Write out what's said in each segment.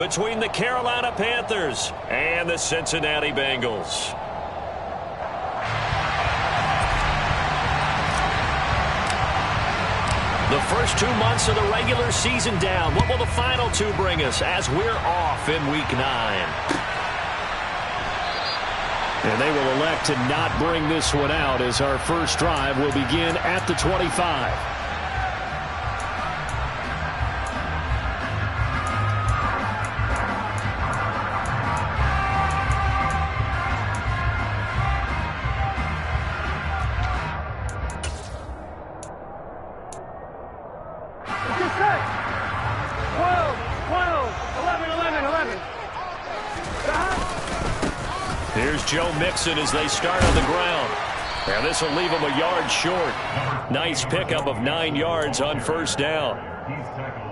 Between the Carolina Panthers and the Cincinnati Bengals. The first 2 months of the regular season down. What will the final 2 bring us as we're off in Week 9? And they will elect to not bring this one out as our first drive will begin at the 25. Here's Joe Mixon as they start on the ground. And this will leave him a yard short. Nice pickup of 9 yards on first down.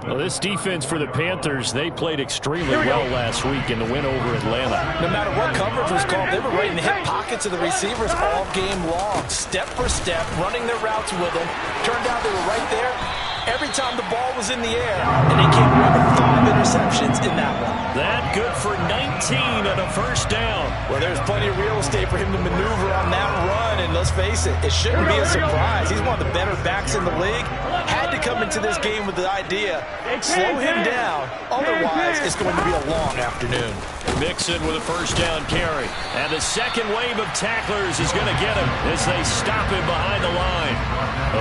Well, this defense for the Panthers, they played extremely well last week in the win over Atlanta. No matter what coverage was called, they were right in the hip pockets of the receivers all game long. Step for step, running their routes with them. Turned out they were right there every time the ball was in the air, and they came away with 5 interceptions in that one. That good for 19 on a first down. Well, there's plenty of real estate for him to maneuver on that run, and let's face it, it shouldn't be a surprise. He's one of the better backs in the league. Had to come into this game with the idea, slow him down, otherwise it's going to be a long afternoon. Mixon with a first down carry. And the second wave of tacklers is going to get him as they stop him behind the line.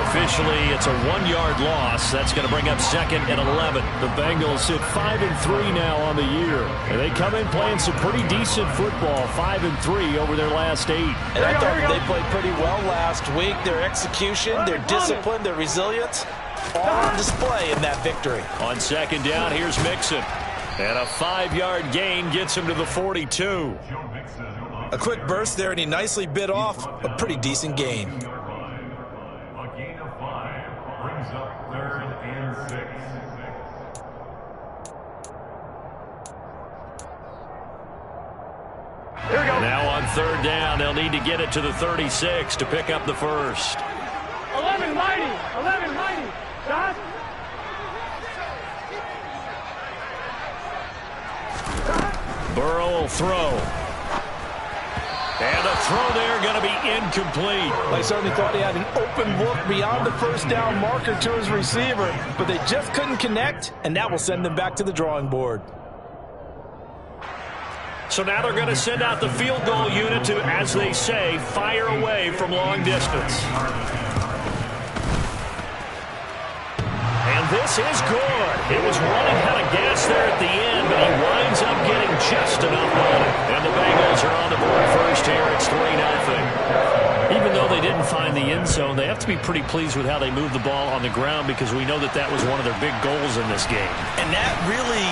Officially, it's a 1-yard loss. That's going to bring up 2nd and 11. The Bengals sit 5-3 now on the year. And they come in playing some pretty decent football, 5-3 over their last 8. And I thought they played pretty well last week. Their execution, their discipline, their resilience, all on display in that victory. On second down, here's Mixon. And a 5-yard gain gets him to the 42. A quick burst there, and he nicely bit off a pretty decent gain. A gain of 5 brings up 3rd and 6. Now on third down, they'll need to get it to the 36 to pick up the first. 11 mighty, 11 mighty. Josh. Burrow will throw. And the throw there going to be incomplete. I certainly thought he had an open look beyond the first down marker to his receiver, but they just couldn't connect, and that will send them back to the drawing board. So now they're going to send out the field goal unit to, as they say, fire away from long distance. And this is good. It was running out of gas there at the end, but he winds up getting just enough on it. And the Bengals are on the board first here. It's 3-0. Even though they didn't find the end zone, they have to be pretty pleased with how they moved the ball on the ground because we know that that was one of their big goals in this game. And that really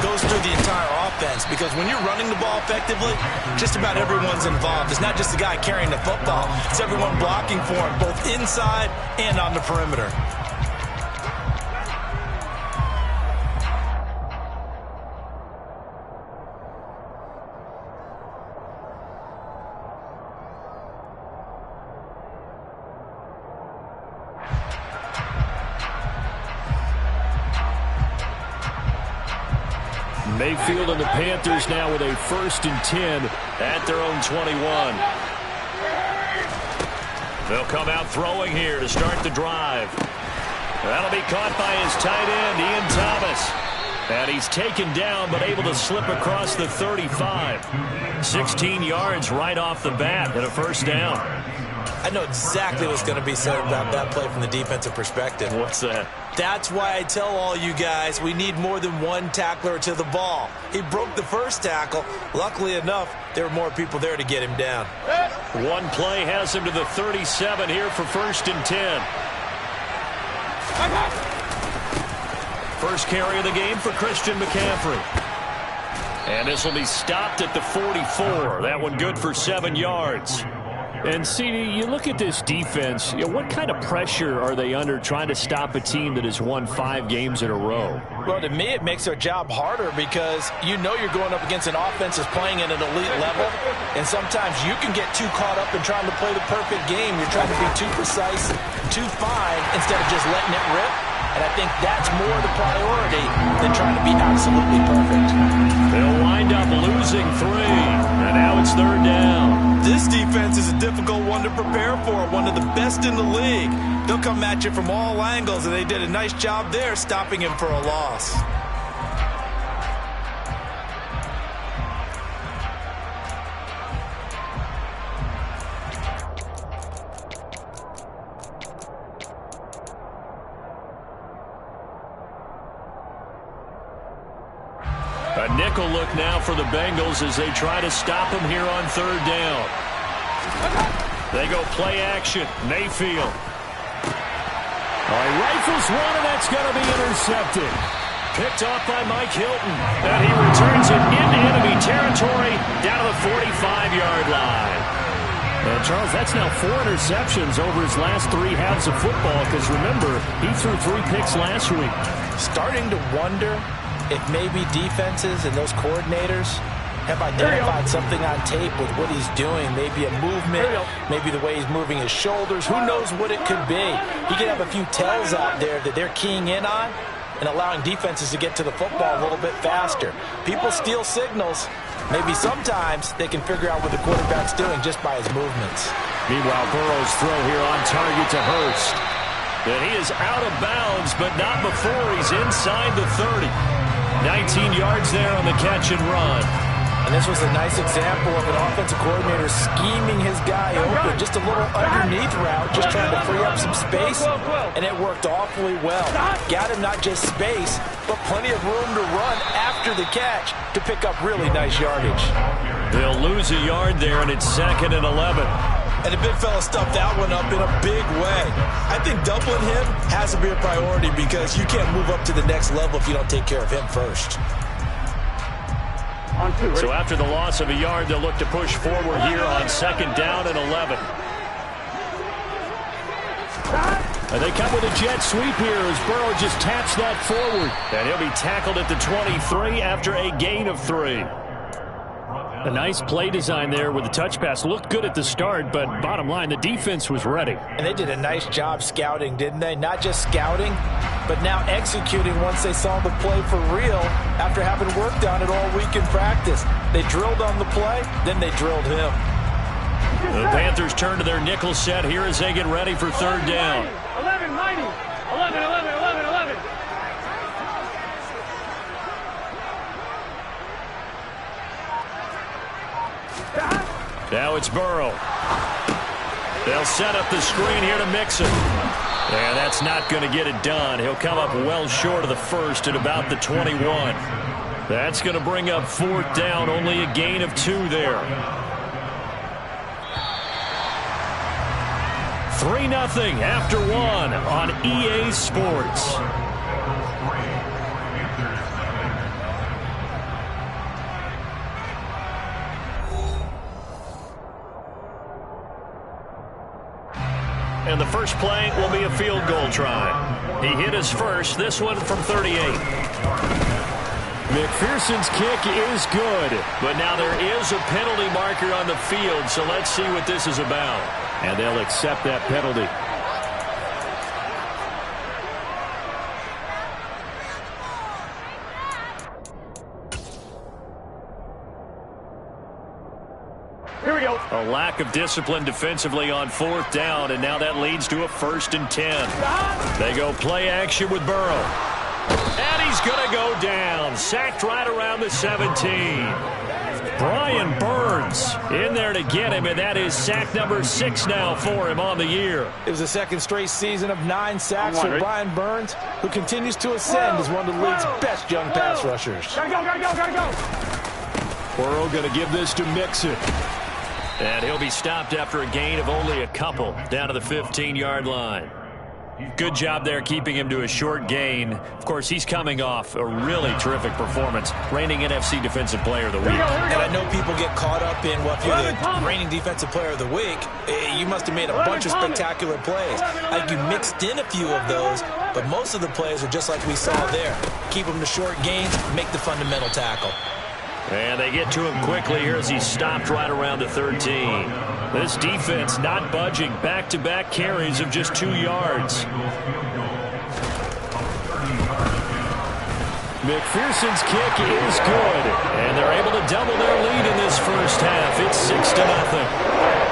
goes through the entire offense because when you're running the ball effectively, just about everyone's involved. It's not just the guy carrying the football. It's everyone blocking for him, both inside and on the perimeter. Mayfield and the Panthers now with a 1st and 10 at their own 21. They'll come out throwing here to start the drive. That'll be caught by his tight end, Ian Thomas. And he's taken down but able to slip across the 35. 16 yards right off the bat and a first down. I know exactly what's going to be said about that play from the defensive perspective. What's that? That's why I tell all you guys we need more than one tackler to the ball. He broke the first tackle. Luckily enough, there were more people there to get him down. One play has him to the 37 here for 1st and 10. First carry of the game for Christian McCaffrey. And this will be stopped at the 44. That one good for 7 yards. And, CD, you look at this defense, what kind of pressure are they under trying to stop a team that has won 5 games in a row? Well, to me, it makes their job harder because you know you're going up against an offense that's playing at an elite level, and sometimes you can get too caught up in trying to play the perfect game. You're trying to be too precise, too fine, instead of just letting it rip. And I think that's more the priority than trying to be absolutely perfect. They'll wind up losing 3, and now it's 3rd down. This defense is a difficult one to prepare for, one of the best in the league. They'll come at you from all angles, and they did a nice job there stopping him for a loss. A nickel look now for the Bengals as they try to stop him here on 3rd down. They go play action. Mayfield. He rifles one, and that's going to be intercepted. Picked off by Mike Hilton. And he returns it into enemy territory down to the 45-yard line. And Charles, that's now 4 interceptions over his last 3 halves of football, because remember, he threw 3 picks last week. Starting to wonder if maybe defenses and those coordinators have identified something on tape with what he's doing. Maybe a movement, maybe the way he's moving his shoulders. Who knows what it could be? He could have a few tells out there that they're keying in on and allowing defenses to get to the football a little bit faster. People steal signals. Maybe sometimes they can figure out what the quarterback's doing just by his movements. Meanwhile, Burrow's throw here on target to Hurst. And he is out of bounds, but not before he's inside the 30. 19 yards there on the catch and run. And this was a nice example of an offensive coordinator scheming his guy open. Just a little underneath route, just trying to free up some space. And it worked awfully well. Got him not just space, but plenty of room to run after the catch to pick up really nice yardage. They'll lose a yard there, and it's 2nd and 11. And the big fella stuffed that one up in a big way. I think doubling him has to be a priority because you can't move up to the next level if you don't take care of him first. So after the loss of a yard, they'll look to push forward here on 2nd down and 11. And they come with a jet sweep here as Burrow just taps that forward. And he'll be tackled at the 23 after a gain of 3. A nice play design there with the touch pass. Looked good at the start, but bottom line, the defense was ready. And they did a nice job scouting, didn't they? Not just scouting, but now executing once they saw the play for real after having worked on it all week in practice. They drilled on the play, then they drilled him. The Panthers turn to their nickel set here as they get ready for 3rd down. 11, mighty. 11, 11, 11, 11. Now it's Burrow. They'll set up the screen here to Mixon. And that's not going to get it done. He'll come up well short of the first at about the 21. That's going to bring up 4th down, only a gain of 2 there. 3-0 after 1 on EA Sports. And the first play will be a field goal try. He hit his first, this one from 38. McPherson's kick is good, but now there is a penalty marker on the field, so let's see what this is about. And they'll accept that penalty. Here we go. A lack of discipline defensively on 4th down, and now that leads to a 1st and 10. They go play action with Burrow. And he's going to go down. Sacked right around the 17. Brian Burns in there to get him, and that is sack number 6 now for him on the year. It was the 2nd straight season of 9 sacks for Brian Burns, who continues to ascend as one of the league's best young pass rushers. Gotta go, gotta go, gotta go. Burrow going to give this to Mixon. And he'll be stopped after a gain of only a couple down to the 15-yard line. Good job there keeping him to a short gain. Of course, he's coming off a really terrific performance, reigning NFC Defensive Player of the Week. And I know people get caught up in, well, if you're the reigning Defensive Player of the Week, you must have made a bunch of spectacular plays. Like you mixed in a few of those, but most of the plays are just like we saw there. Keep them to short gains, make the fundamental tackle. And they get to him quickly here as he's stopped right around the 13. This defense not budging. Back-to-back carries of just 2 yards. McPherson's kick is good, and they're able to double their lead in this first half. It's 6-0.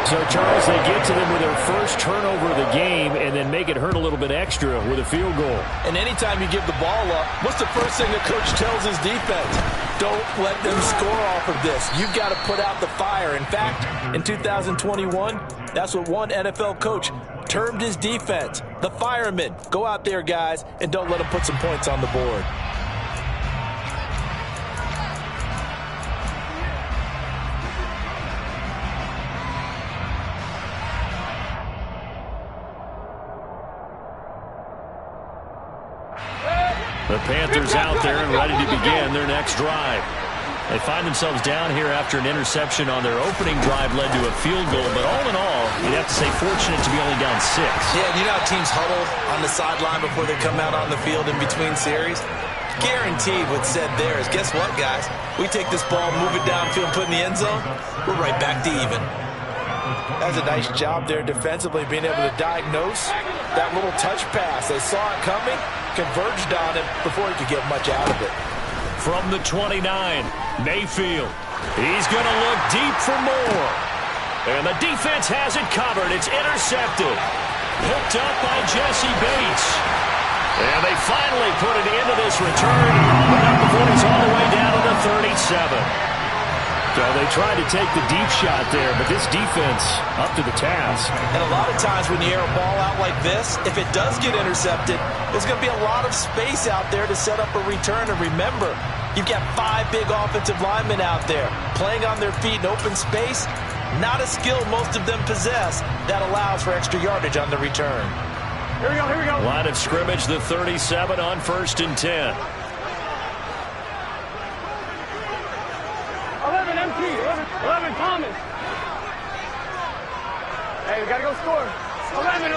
So, Charles, they get to them with their first turnover of the game and then make it hurt a little bit extra with a field goal. And anytime you give the ball up, what's the first thing the coach tells his defense? Don't let them score off of this. You've got to put out the fire. In fact, in 2021, that's what one NFL coach termed his defense, the firemen. Go out there, guys, and don't let them put some points on the board. The Panthers out there and ready to begin their next drive. They find themselves down here after an interception on their opening drive led to a field goal. But all in all, you'd have to say fortunate to be only down 6. Yeah, you know how teams huddle on the sideline before they come out on the field in between series? Guaranteed what's said there is, guess what, guys? We take this ball, move it downfield, put it in the end zone, we're right back to even. That's a nice job there defensively, being able to diagnose that little touch pass. They saw it coming, converged on it before he could get much out of it. From the 29, Mayfield. He's going to look deep for more. And the defense has it covered. It's intercepted. Picked up by Jesse Bates. And they finally put it into this return. But not before he's all the way down to the 37. So they tried to take the deep shot there, but this defense up to the task. And a lot of times when you air a ball out like this, if it does get intercepted, there's going to be a lot of space out there to set up a return. And remember, you've got 5 big offensive linemen out there playing on their feet in open space. Not a skill most of them possess that allows for extra yardage on the return. Here we go, here we go. Line of scrimmage, the 37 on 1st and 10. 11 MT, 11 Thomas. Hey, we got to go score. 11.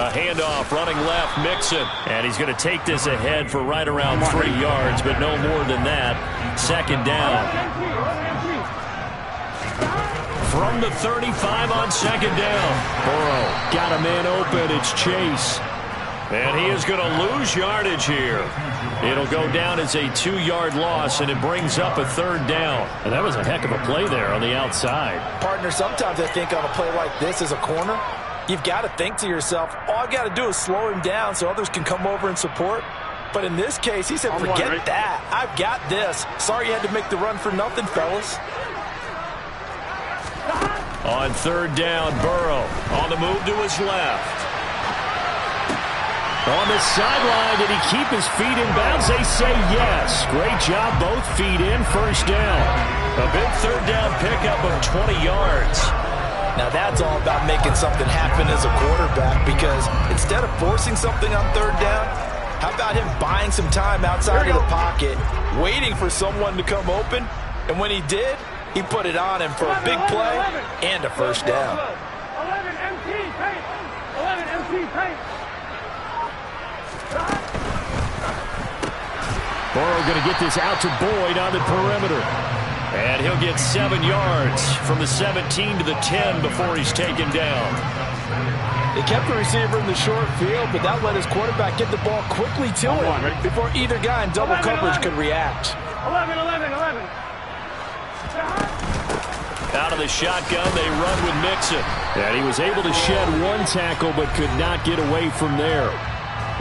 A handoff, running left, Mixon. And he's going to take this ahead for right around 3 yards, but no more than that. 2nd down. From the 35 on 2nd down. Burrow got a man open. It's Chase. And he is going to lose yardage here. It'll go down as a 2-yard loss, and it brings up a 3rd down. And that was a heck of a play there on the outside. Partner, sometimes I think on a play like this as a corner, you've got to think to yourself, all I've got to do is slow him down so others can come over and support. But in this case, he said, forget that. I've got this. Sorry you had to make the run for nothing, fellas. On 3rd down, Burrow on the move to his left. On the sideline, did he keep his feet in bounds? They say yes. Great job, both feet in, 1st down. A big 3rd down pickup of 20 yards. Now that's all about making something happen as a quarterback, because instead of forcing something on 3rd down, how about him buying some time outside of the pocket, waiting for someone to come open, and when he did, he put it on him for a big play and a 1st down. 11 MT, paint. 11 MT, paint. Burrow going to get this out to Boyd on the perimeter. And he'll get 7 yards from the 17 to the 10 before he's taken down. They kept the receiver in the short field, but that let his quarterback get the ball quickly to him before either guy in double coverage could react. 11. Out of the shotgun, they run with Mixon. And he was able to shed 1 tackle, but could not get away from there.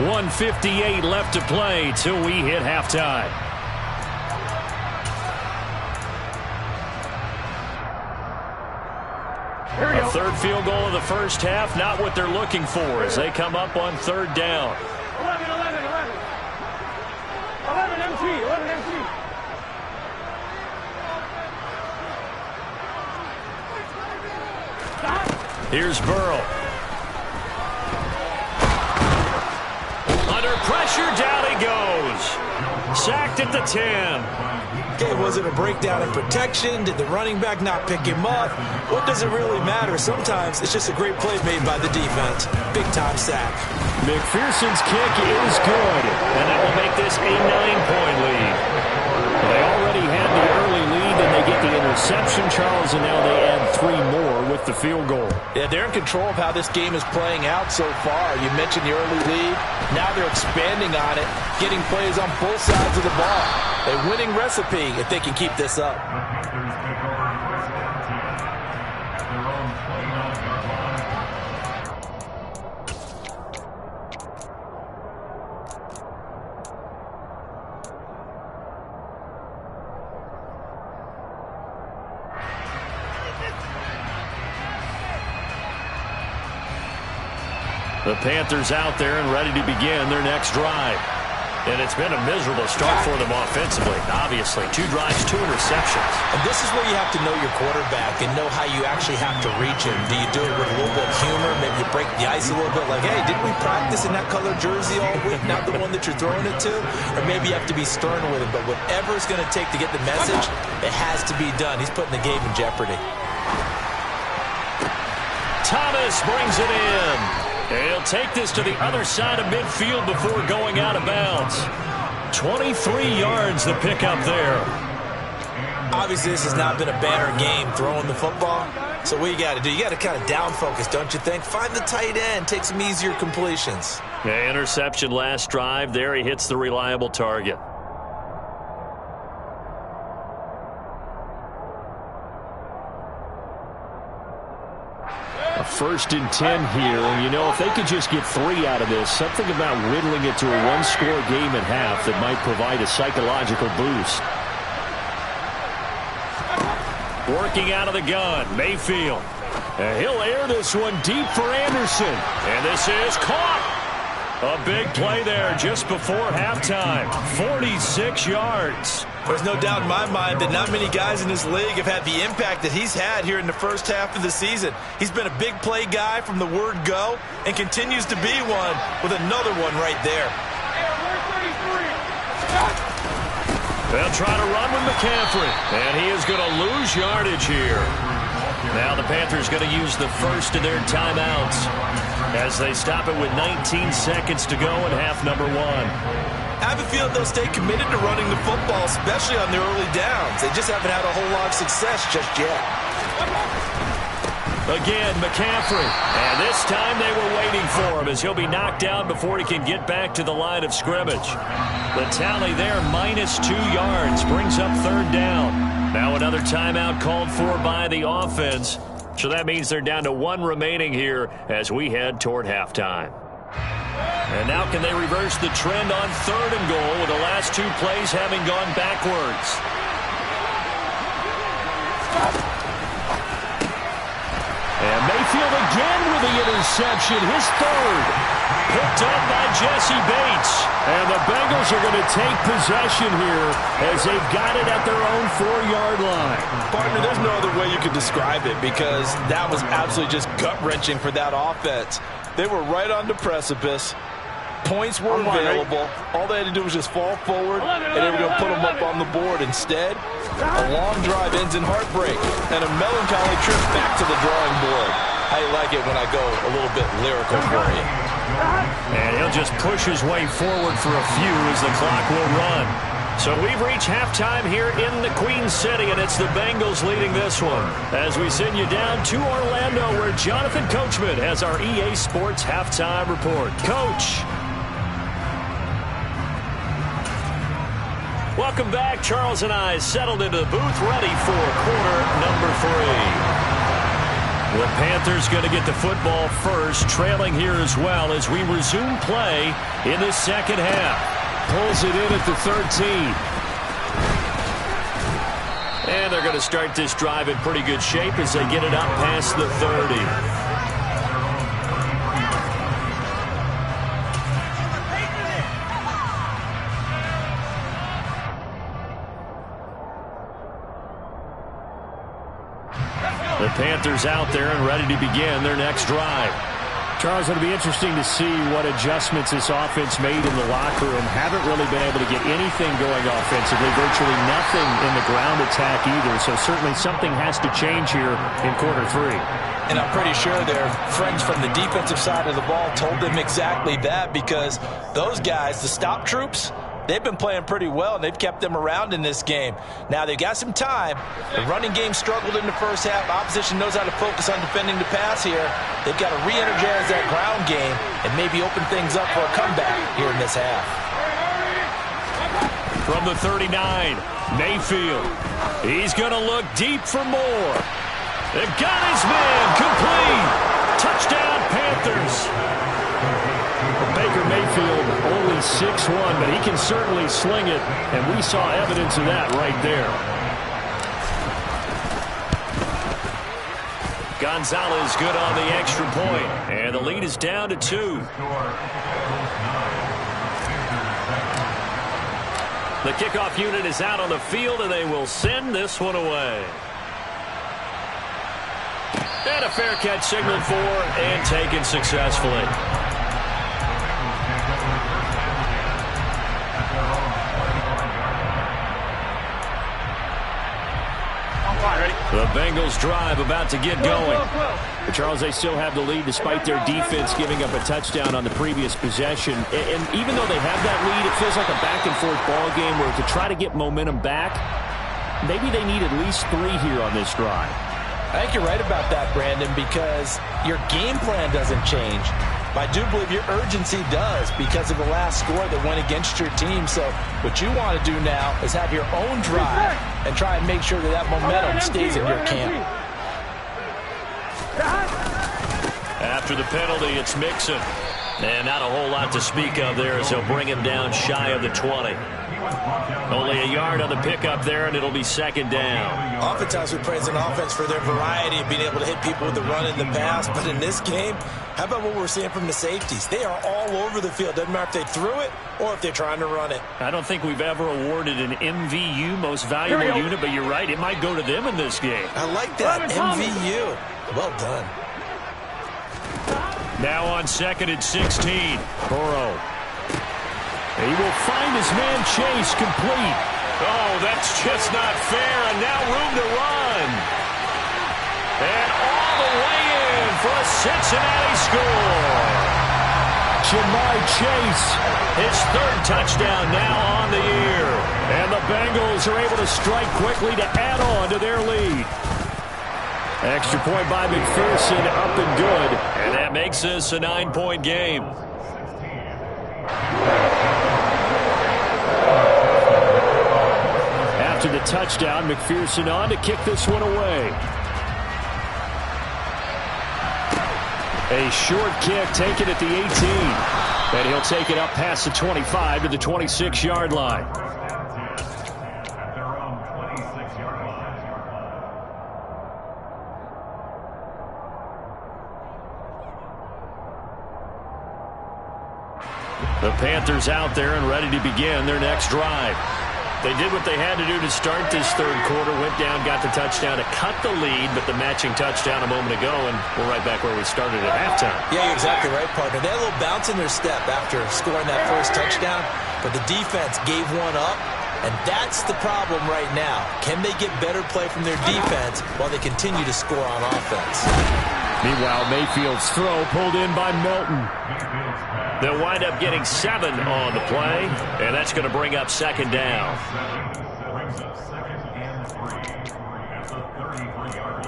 1:58 left to play till we hit halftime. A 3rd field goal of the first half, not what they're looking for as they come up on 3rd down. 11 MT. Here's Burrow. Under pressure, down he goes. Sacked at the 10. Okay, was it a breakdown in protection? Did the running back not pick him up? What does it really matter? Sometimes it's just a great play made by the defense. Big-time sack. McPherson's kick is good, and that will make this a 9-point lead. They already had the early lead, and they get the interception, Charles, and now they add 3 more with with the field goal. Yeah, they're in control of how this game is playing out so far. You mentioned the early lead. Now they're expanding on it, getting plays on both sides of the ball. A winning recipe if they can keep this up. The Panthers out there and ready to begin their next drive. And it's been a miserable start for them offensively. Obviously, 2 drives, 2 interceptions. And this is where you have to know your quarterback and know how you actually have to reach him. Do you do it with a little bit of humor? Maybe you break the ice a little bit like, hey, didn't we practice in that colored jersey all week, not the one that you're throwing it to? Or maybe you have to be stern with him. But whatever it's going to take to get the message, it has to be done. He's putting the game in jeopardy. Thomas brings it in. He'll take this to the other side of midfield before going out of bounds. 23 yards the pickup there. Obviously, this has not been a banner game throwing the football. So what you got to do, you got to kind of down focus, don't you think? Find the tight end, take some easier completions. Yeah, interception last drive. There he hits the reliable target. A 1st and 10 here, and you know, if they could just get 3 out of this, something about whittling it to a 1-score game at half that might provide a psychological boost. Working out of the gun, Mayfield. And he'll air this one deep for Anderson. And this is caught. A big play there just before halftime. 46 yards. There's no doubt in my mind that not many guys in this league have had the impact that he's had here in the first half of the season. He's been a big play guy from the word go and continues to be one with another one right there. They'll try to run with McCaffrey, and he is going to lose yardage here. Now the Panthers going to use the first of their timeouts as they stop it with 19 seconds to go in half number 1. I have a feeling they'll stay committed to running the football, especially on their early downs. They just haven't had a whole lot of success just yet. Again, McCaffrey. And this time they were waiting for him as he'll be knocked down before he can get back to the line of scrimmage. The tally there, -2 yards, brings up 3rd down. Now another timeout called for by the offense. So that means they're down to 1 remaining here as we head toward halftime. And now can they reverse the trend on 3rd and goal with the last 2 plays having gone backwards? And Mayfield again with the interception, his 3rd. Picked up by Jesse Bates. And the Bengals are going to take possession here as they've got it at their own 4-yard line. Partner, there's no other way you could describe it because that was absolutely just gut-wrenching for that offense. They were right on the precipice. Points were available. All they had to do was just fall forward, and they were going to put them up on the board. Instead, a long drive ends in heartbreak and a melancholy trip back to the drawing board. I like it when I go a little bit lyrical for you. And he'll just push his way forward for a few as the clock will run. So we've reached halftime here in the Queen City, and it's the Bengals leading this one. As we send you down to Orlando, where Jonathan Coachman has our EA Sports Halftime Report. Coach. Welcome back. Charles and I settled into the booth, ready for quarter number 3. The Panthers going to get the football first, trailing here as well as we resume play in the second half. Pulls it in at the 13. And they're going to start this drive in pretty good shape as they get it up past the 30. The Panthers out there and ready to begin their next drive. Charles, it'll be interesting to see what adjustments this offense made in the locker room. Haven't really been able to get anything going offensively, virtually nothing in the ground attack either. So certainly something has to change here in quarter 3. And I'm pretty sure their friends from the defensive side of the ball told them exactly that, because those guys, the stop troops, They've been playing pretty well, and they've kept them around in this game. Now, they've got some time. The running game struggled in the first half. Opposition knows how to focus on defending the pass here. They've got to re-energize that ground game and maybe open things up for a comeback here in this half. From the 39, Mayfield. He's going to look deep for more. They've got his man complete. Touchdown, Panthers. Baker Mayfield only 6'1", but he can certainly sling it, and we saw evidence of that right there. Gonzalez good on the extra point, and the lead is down to 2. The kickoff unit is out on the field, and they will send this one away. And a fair catch signaled for and taken successfully. The Bengals drive about to get going. But Charles, they still have the lead despite their defense giving up a touchdown on the previous possession. And even though they have that lead, it feels like a back-and-forth ball game where to try to get momentum back, maybe they need at least 3 here on this drive. I think you're right about that, Brandon, because your game plan doesn't change. But I do believe your urgency does because of the last score that went against your team. So what you want to do now is have your own drive and try and make sure that that momentum stays in your camp. After the penalty, it's Mixon. And not a whole lot to speak of there as they'll bring him down shy of the 20. Only a yard on the pickup there, and it'll be second down. Oftentimes we praise an offense for their variety of being able to hit people with the run and the pass. But in this game, how about what we're seeing from the safeties? They are all over the field. Doesn't matter if they threw it or if they're trying to run it. I don't think we've ever awarded an MVU, most valuable unit, but you're right. It might go to them in this game. I like that, MVU. Well done. Now on second and 16, Burrow. He will find his man Chase complete. Oh, that's just not fair, and now room to run. And all the way in for a Cincinnati score. Jamar Chase, his 3rd touchdown now on the year. And the Bengals are able to strike quickly to add on to their lead. Extra point by McPherson, up and good. And that makes this a 9-point game. After the touchdown, McPherson on to kick this one away. A short kick taken at the 18. And he'll take it up past the 25 to the 26-yard line. The Panthers out there and ready to begin their next drive. They did what they had to do to start this 3rd quarter, went down, got the touchdown to cut the lead, but the matching touchdown a moment ago, and we're right back where we started at halftime. Yeah, you're exactly right, partner. They had a little bounce in their step after scoring that first touchdown, but the defense gave one up, and that's the problem right now. Can they get better play from their defense while they continue to score on offense? Meanwhile, Mayfield's throw pulled in by Melton. They'll wind up getting 7 on the play, and that's going to bring up second down. Brings up 2nd and 3 at the 33-yard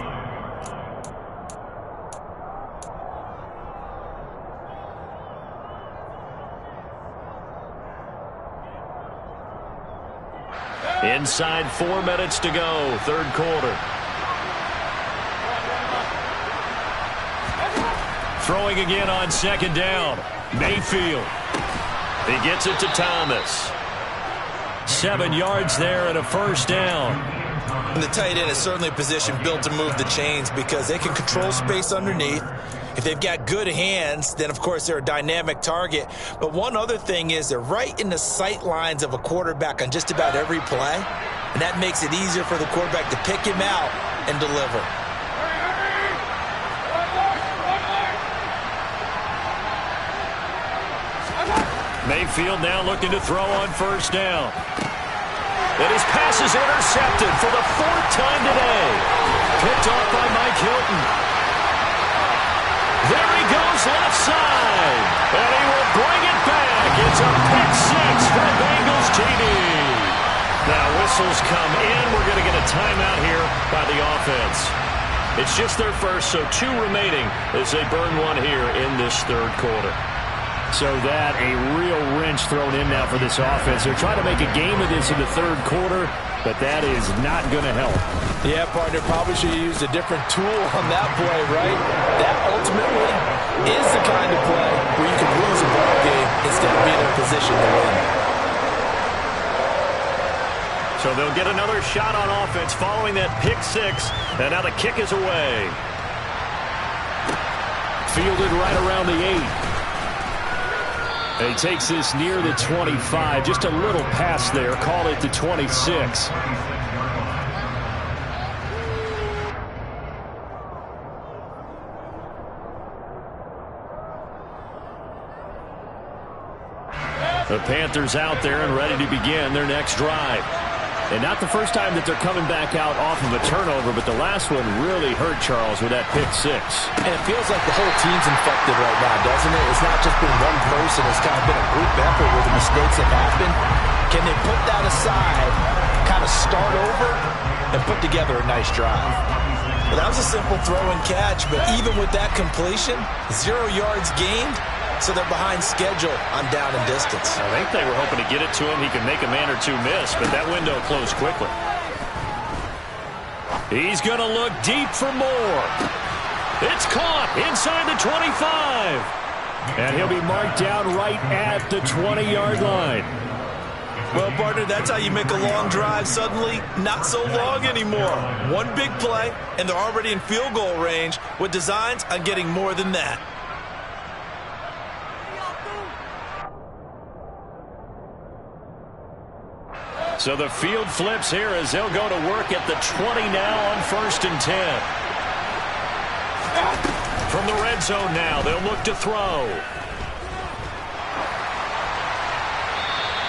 line. Inside 4 minutes to go, 3rd quarter. Throwing again on second down. Mayfield. He gets it to Thomas. 7 yards there and a first down. And the tight end is certainly a position built to move the chains because they can control space underneath. If they've got good hands, then, of course, they're a dynamic target. But one other thing is they're right in the sight lines of a quarterback on just about every play. And that makes it easier for the quarterback to pick him out and deliver. Mayfield now looking to throw on first down. And his pass is intercepted for the 4th time today. Picked off by Mike Hilton. There he goes his left side. And he will bring it back. It's a pick six for Bengals TD. Now whistles come in. We're going to get a timeout here by the offense. It's just their first, so 2 remaining as they burn one here in this third quarter. So that a real wrench thrown in now for this offense. They're trying to make a game of this in the third quarter, but that is not going to help. Yeah, partner, probably should have used a different tool on that play, right? That ultimately is the kind of play where you can lose a ball game instead of being in a position to win. So they'll get another shot on offense following that pick six, and now the kick is away. Fielded right around the 8. He takes this near the 25. Just a little pass there. Call it the 26. The Panthers out there and ready to begin their next drive. And not the first time that they're coming back out off of a turnover, but the last one really hurt Charles with that pick six. And it feels like the whole team's infected right now, doesn't it? It's not just been one person. It's kind of been a group effort with the mistakes that happen. Can they put that aside, kind of start over, and put together a nice drive? Well, that was a simple throw and catch, but even with that completion, 0 yards gained, so they're behind schedule on down and distance. I think they were hoping to get it to him. He could make a man or two miss, but that window closed quickly. He's going to look deep for more. It's caught inside the 25. And he'll be marked down right at the 20-yard line. Well, partner, that's how you make a long drive suddenly not so long anymore. One big play, and they're already in field goal range with designs on getting more than that. So the field flips here as they'll go to work at the 20 now on 1st and 10. From the red zone now, they'll look to throw.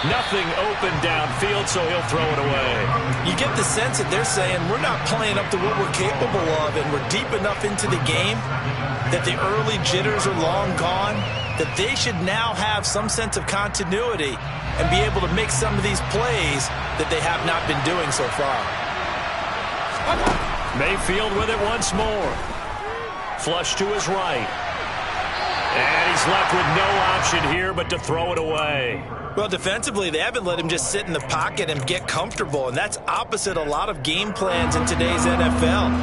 Nothing open downfield, so he'll throw it away. You get the sense that they're saying we're not playing up to what we're capable of, and we're deep enough into the game that the early jitters are long gone, that they should now have some sense of continuity and be able to make some of these plays that they have not been doing so far. Mayfield with it once more. Flush to his right. And he's left with no option here but to throw it away. Well, defensively, they haven't let him just sit in the pocket and get comfortable, and that's opposite a lot of game plans in today's NFL.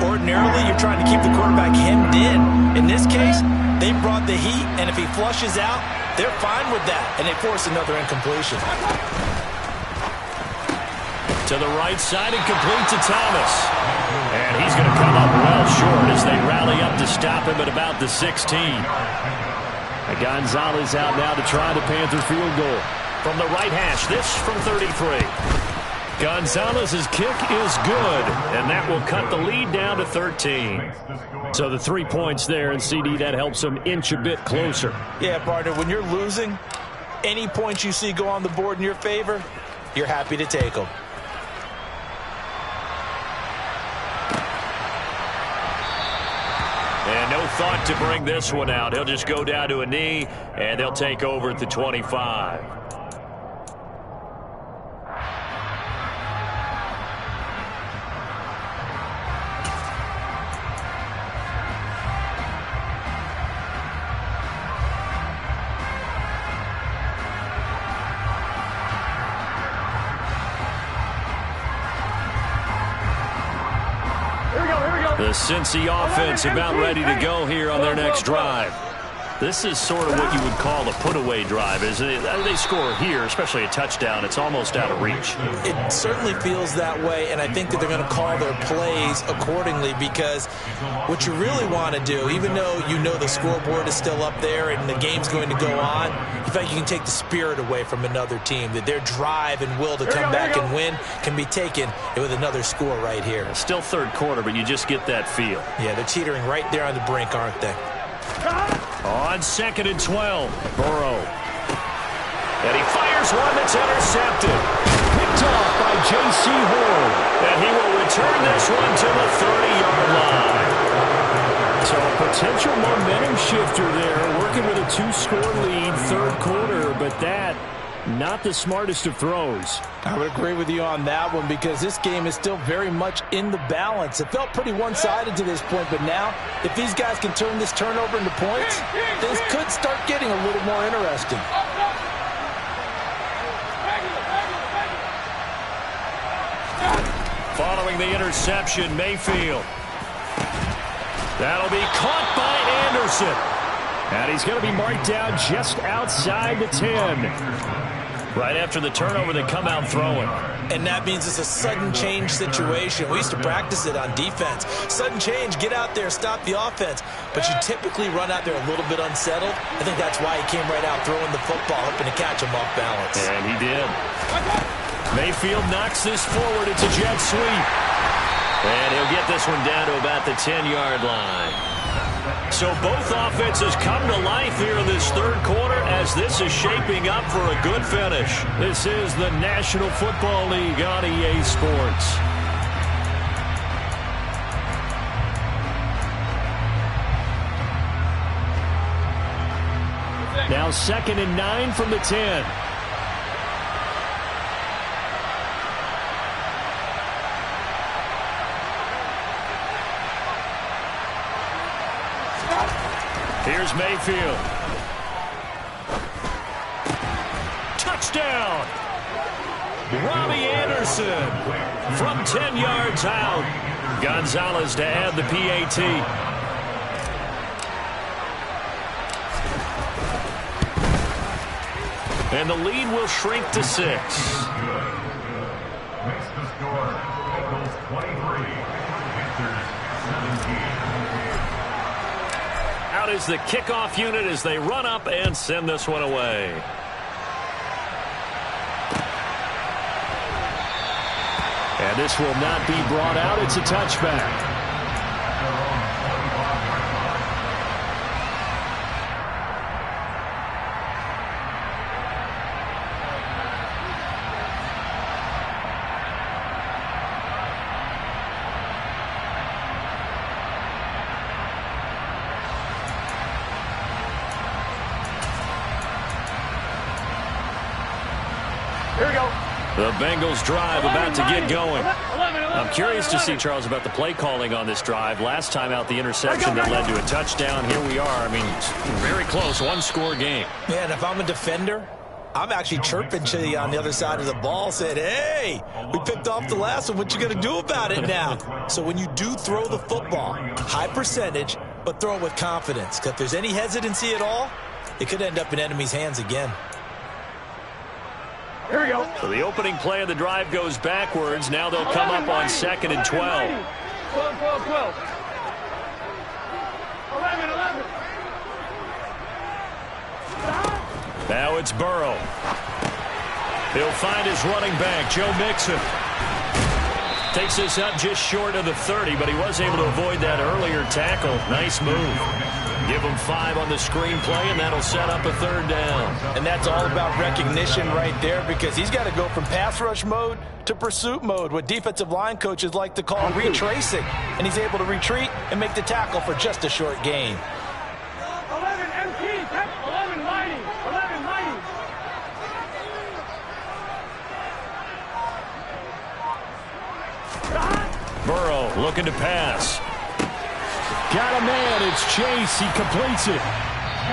Ordinarily, you're trying to keep the quarterback hemmed in. In this case, they brought the heat, and if he flushes out, they're fine with that, and they force another incompletion. To the right side and complete to Thomas. And he's going to come up well short as they rally up to stop him at about the 16. Gonzalez out now to try the Panther field goal. From the right hash, this from 33. Gonzalez's kick is good, and that will cut the lead down to 13. So the 3 points there, and CD, that helps them inch a bit closer. Yeah, partner, when you're losing, any points you see go on the board in your favor, you're happy to take them. And no thought to bring this one out. He'll just go down to a knee, and they'll take over at the 25. The Cincy offense about ready to go here on their next drive. This is sort of what you would call a put-away drive, isn't it? They score here, especially a touchdown. It's almost out of reach. It certainly feels that way, and I think that they're going to call their plays accordingly, because what you really want to do, even though you know the scoreboard is still up there and the game's going to go on, in fact, you can take the spirit away from another team, that their drive and will to come back and win can be taken with another score right here. Still third quarter, but you just get that feel. Yeah, they're teetering right there on the brink, aren't they? On 2nd and 12, Burrow. And he fires one that's intercepted. Picked off by J.C. Horn. And he will return this one to the 30-yard line. So put Potential momentum shifter there, working with a 2-score lead, third quarter, but that, not the smartest of throws. I would agree with you on that one because this game is still very much in the balance. It felt pretty one-sided to this point, but now, if these guys can turn this turnover into points, things could start getting a little more interesting. Following the interception, Mayfield. That'll be caught by Anderson. And he's going to be marked down just outside the 10. Right after the turnover, they come out throwing. And that means it's a sudden change situation. We used to practice it on defense. Sudden change, get out there, stop the offense. But you typically run out there a little bit unsettled. I think that's why he came right out throwing the football, hoping to catch him off balance. And he did. Mayfield knocks this forward. It's a jet sweep. And he'll get this one down to about the 10-yard line. So both offenses come to life here in this third quarter as this is shaping up for a good finish. This is the National Football League on EA Sports. Now 2nd and 9 from the 10. Here's Mayfield. Touchdown! Robbie Anderson from 10 yards out. Gonzalez to add the PAT. And the lead will shrink to 6. Makes the score Bengals 23, Panthers 17. Out is the kickoff unit as they run up and send this one away. And this will not be brought out. It's a touchback. The Bengals drive about to get going. I'm curious to see, Charles, about the play calling on this drive. Last time out, the interception that led to a touchdown. Here we are. I mean, very close, one-score game. Man, if I'm a defender, I'm actually chirping to you on the other side of the ball, saying, hey, we picked off the last one. What you going to do about it now? So when you do throw the football, high percentage, but throw it with confidence. Because if there's any hesitancy at all, it could end up in enemy's hands again. Here we go. So the opening play of the drive goes backwards. Now they'll come up on 2nd and 12. 12, 12. 11. Now it's Burrow. He'll find his running back, Joe Mixon. Takes this up just short of the 30, but he was able to avoid that earlier tackle. Nice move. Give him 5 on the screen play, and that'll set up a 3rd down. And that's all about recognition right there because he's got to go from pass rush mode to pursuit mode, what defensive line coaches like to call retracing. And he's able to retreat and make the tackle for just a short gain. 11 MT, 11 mighty, 11 mighty. Burrow looking to pass. Got a man. It's Chase. He completes it.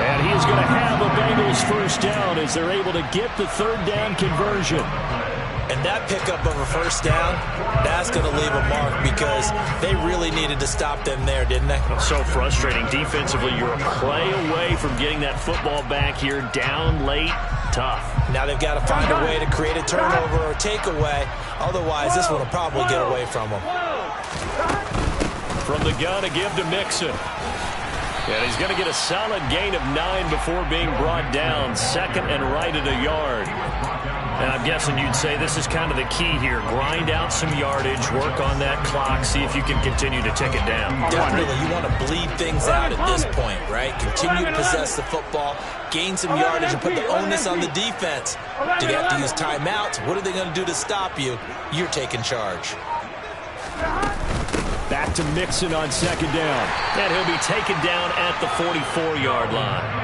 And he's going to have a Bengals first down as they're able to get the 3rd down conversion. And that pickup of a first down, that's going to leave a mark because they really needed to stop them there, didn't they? So frustrating defensively. You're a play away from getting that football back here down late. Tough. Now they've got to find a way to create a turnover or takeaway. Otherwise, this one will probably get away from them. From the gun to give to Mixon. And he's going to get a solid gain of 9 before being brought down. 2nd and right at a yard. And I'm guessing you'd say this is kind of the key here. Grind out some yardage, work on that clock, see if you can continue to tick it down. Definitely, you want to bleed things out at this point, right? Continue to possess the football, gain some yardage, and put the onus on the defense. Do they have to use timeouts? What are they going to do to stop you? You're taking charge. Back back to Mixon on second down. And he'll be taken down at the 44-yard line.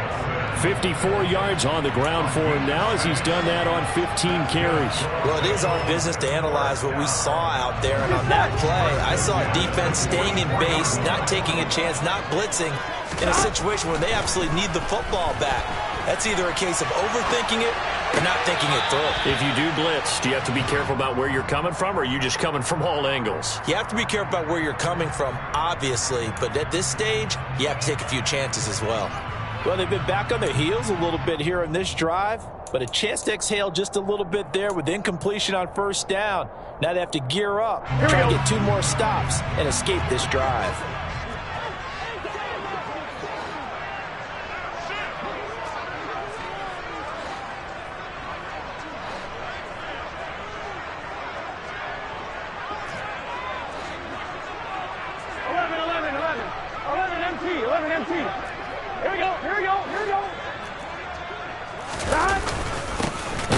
54 yards on the ground for him now as he's done that on 15 carries. Well, it is our business to analyze what we saw out there. And on that play, I saw a defense staying in base, not taking a chance, not blitzing in a situation where they absolutely need the football back. That's either a case of overthinking it or not thinking it through. If you do blitz, do you have to be careful about where you're coming from, or are you just coming from all angles? You have to be careful about where you're coming from, obviously. But at this stage, you have to take a few chances as well. Well, they've been back on their heels a little bit here in this drive, but a chance to exhale just a little bit there with incompletion on first down. Now they have to gear up, try to get 2 more stops and escape this drive.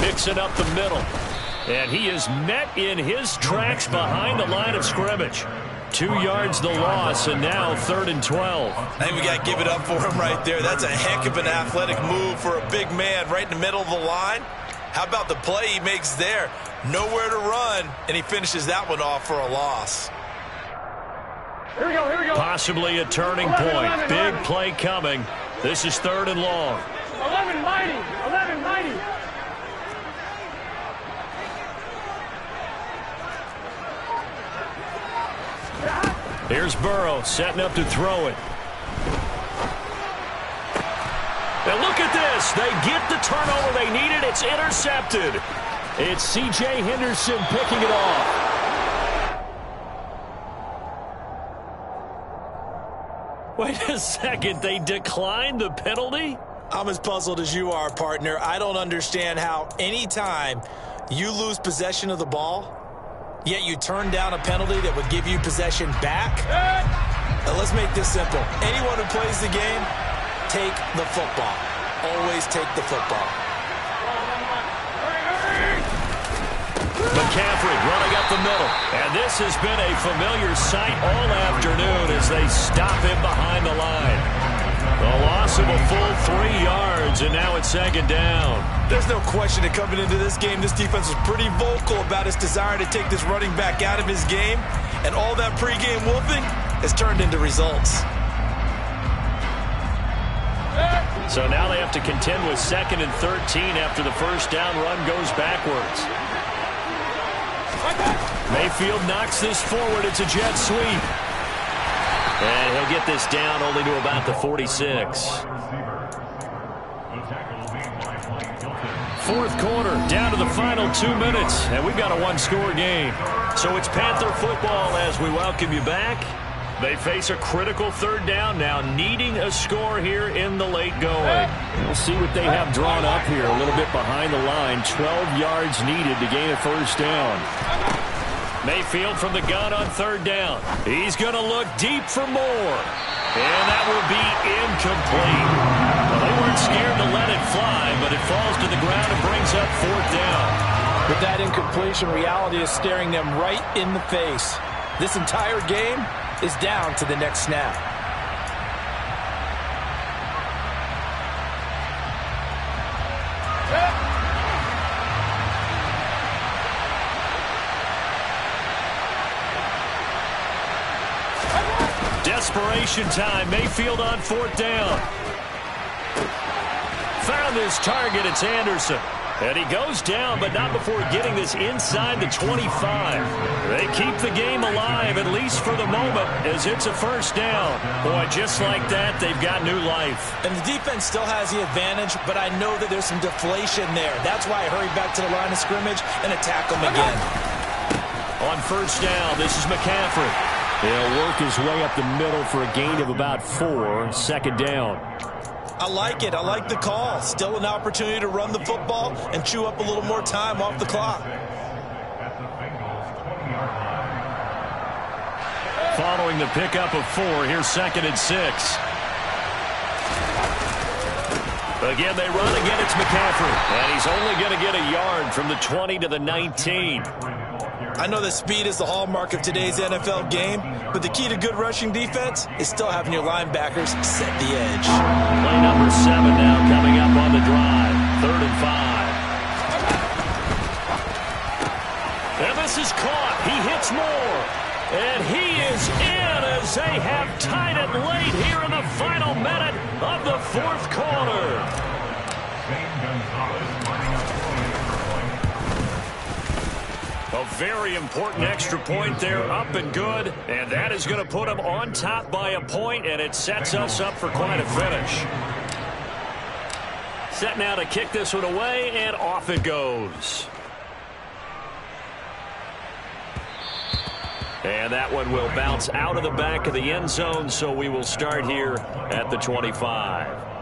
Mixon up the middle. And he is met in his tracks behind the line of scrimmage. 2 yards the loss, and now 3rd and 12. I think we got to give it up for him right there. That's a heck of an athletic move for a big man right in the middle of the line. How about the play he makes there? Nowhere to run, and he finishes that one off for a loss. Here we go. Possibly a turning point. Big play coming. This is 3rd and long. 11 mighty. Here's Burrow setting up to throw it. And look at this. They get the turnover they needed. It's intercepted. It's C.J. Henderson picking it off. Wait a second. They declined the penalty? I'm as puzzled as you are, partner. I don't understand how any time you lose possession of the ball, yet you turn down a penalty that would give you possession back. Now let's make this simple. Anyone who plays the game, take the football. Always take the football. McCaffrey running up the middle. And this has been a familiar sight all afternoon as they stop him behind the line. The loss of a full 3 yards, and now it's 2nd down. There's no question that coming into this game, this defense was pretty vocal about its desire to take this running back out of his game, and all that pregame wolfing has turned into results. So now they have to contend with 2nd and 13 after the first down run goes backwards. Mayfield knocks this forward. It's a jet sweep. And he'll get this down only to about the 46. 4th quarter, down to the final 2 minutes, and we've got a 1-score game. So it's Panther football as we welcome you back. They face a critical 3rd down now, needing a score here in the late going. We'll see what they have drawn up here, a little bit behind the line. 12 yards needed to gain a first down. Mayfield from the gun on 3rd down. He's going to look deep for more. And that will be incomplete. Well, they weren't scared to let it fly, but it falls to the ground and brings up 4th down. With that incompletion, reality is staring them right in the face. This entire game is down to the next snap. Desperation time. Mayfield on 4th down. Found his target. It's Anderson. And he goes down, but not before getting this inside the 25. They keep the game alive, at least for the moment, as it's a first down. Boy, just like that, they've got new life. And the defense still has the advantage, but I know that there's some deflation there. That's why I hurried back to the line of scrimmage and attack them again. On first down, this is McCaffrey. He'll work his way up the middle for a gain of about 4. 2nd down. I like it. I like the call. Still an opportunity to run the football and chew up a little more time off the clock. Following the pickup of 4, here's 2nd and 6. Again, they run again. It's McCaffrey. And he's only going to get a yard from the 20 to the 19. I know that speed is the hallmark of today's NFL game, but the key to good rushing defense is still having your linebackers set the edge. Play number 7 now coming up on the drive. 3rd and 5. And this is caught. He hits Moore. And he is in as they have tied it late here in the final minute of the 4th quarter. A very important extra point there, up and good. And that is going to put them on top by a point, and it sets us up for quite a finish. Set now to kick this one away, and off it goes. And that one will bounce out of the back of the end zone, so we will start here at the 25.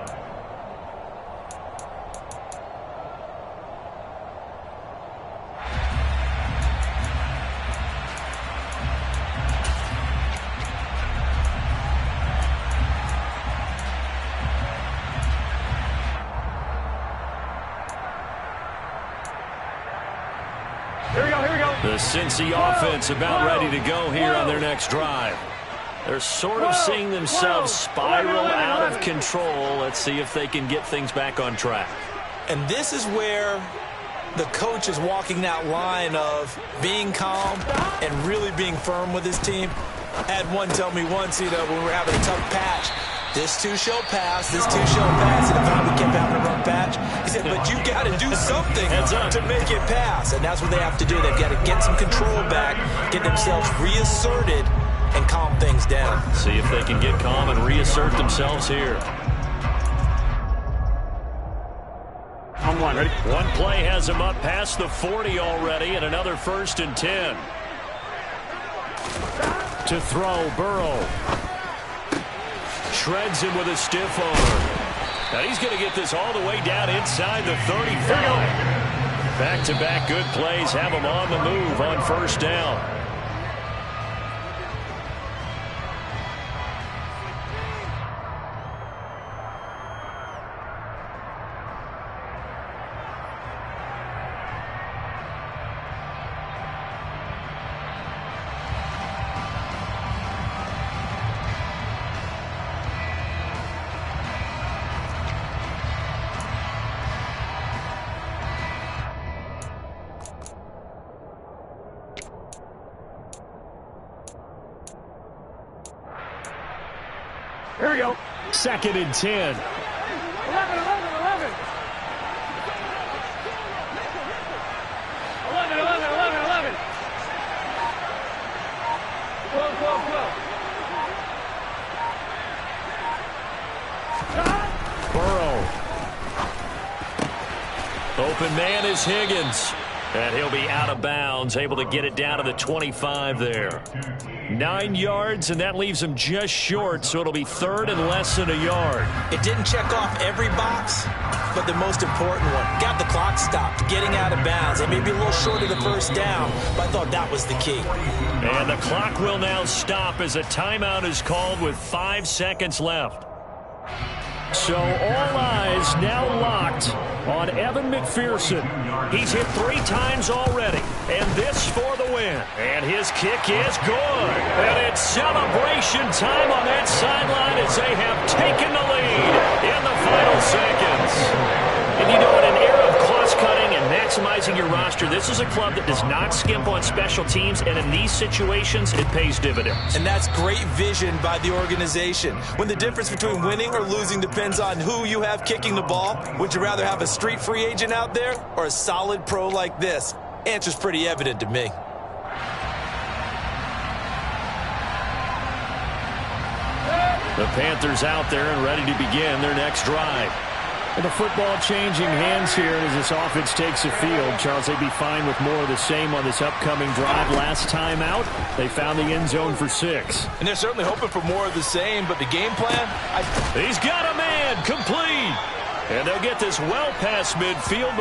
The Cincy offense about ready to go here on their next drive. They're sort of seeing themselves spiral out of control. Let's see if they can get things back on track. And this is where the coach is walking that line of being calm and really being firm with his team. I had one tell me once, when we were having a tough patch, this too shall pass, this too shall pass, and if we kept having a rough patch, he said, but you got to do something to make it pass, and that's what they have to do. They've got to get some control back, get themselves reasserted, and calm things down. See if they can get calm and reassert themselves here. On one, ready? One play has him up past the 40 already, and another 1st and 10. To throw, Burrow. Shreds him with a stiff arm. Now he's going to get this all the way down inside the 35. Back-to-back good plays have him on the move on 1st down. Here we go. 2nd and 10. 11, 11, 11. 11, 11, 11, 11. 12, 12, 12. Burrow. Open man is Higgins. And he'll be out of bounds, able to get it down to the 25 there. 9 yards, and that leaves him just short, so it'll be 3rd and less than a yard. It didn't check off every box, but the most important one. Got the clock stopped, getting out of bounds. It may be a little short of the 1st down, but I thought that was the key. And the clock will now stop as a timeout is called with 5 seconds left. So all eyes now locked on Evan McPherson. He's hit 3 times already, and this for the win. And his kick is good. And it's celebration time on that sideline as they have taken the lead in the final seconds. And in an era of cost-cutting and maximizing your roster, this is a club that does not skimp on special teams, and in these situations, it pays dividends. And that's great vision by the organization. When the difference between winning or losing depends on who you have kicking the ball, would you rather have a street free agent out there or a solid pro like this? Answer's pretty evident to me. The Panthers out there and ready to begin their next drive. And the football changing hands here as this offense takes the field. Charles, they'd be fine with more of the same on this upcoming drive. Last time out, they found the end zone for 6. And they're certainly hoping for more of the same, but the game plan? He's got a man complete. And they'll get this well past midfield.